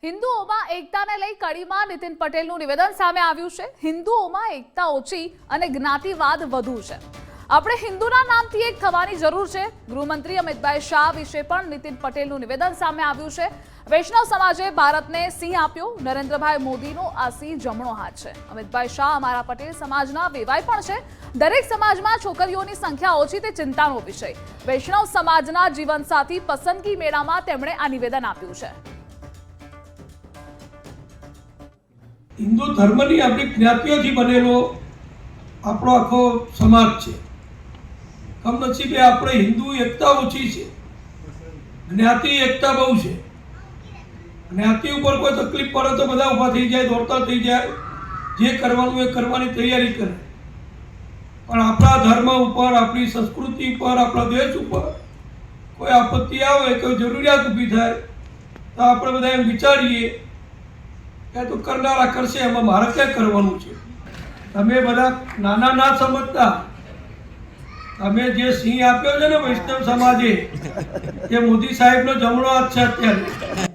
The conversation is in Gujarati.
હિન્દુઓમાં એકતાને લઈ કડીમાં નીતિન પટેલનું નિવેદન સામે આવ્યું છે। હિન્દુઓમાં એકતા ઓછી અને જ્ઞાતિવાદ વધુ છે। આપણે હિન્દુના નામથી એક થવાની જરૂર છે। ગૃહમંત્રી અમિતભાઈ શાહ વિશે પણ નીતિન પટેલનું નિવેદન સામે આવ્યું છે। વૈષ્ણવ સમાજે ભારતને સિંહ આપ્યો, નરેન્દ્રભાઈ મોદીનો આ સિંહ જમણો હાથ છે। અમિતભાઈ શાહ અમારા પટેલ સમાજના વેવાઈ પણ છે। દરેક સમાજમાં છોકરીઓની સંખ્યા ઓછી તે ચિંતાનો વિષય। વૈષ્ણવ સમાજના જીવનસાથી પસંદગી મેળામાં તેમણે આ નિવેદન આપ્યું છે। हिंदू धर्म की अपनी ज्ञातियों थी बनेलो आपणो आखो समाज छे। कमनसीबे आपणे हिंदू एकता ओછી छे, ज्ञाति एकता बहु छे। ज्ञाति ऊपर कोई तकलीफ पड़े तो बधा उभा थई जाए, दौड़ता थई जाए, जे करवानुं ए करवानी तैयारी करे। पण आपणा धर्म उपर, आपणी संस्कृति पर, आपणा देश उपर कोई आपत्ति आवे, कोई जरूरियात ऊभी थाय तो आपणे बधा एम विचारीए तो करनारा करशे, एमां मारे क्या करवानुं छे। तमे बधा नाना ना समजता, तमे जे सिंह आप्यो छे ने वैष्णव समाजे, जे मोदी साहेबनो जमणो हाथ छे अत्यारे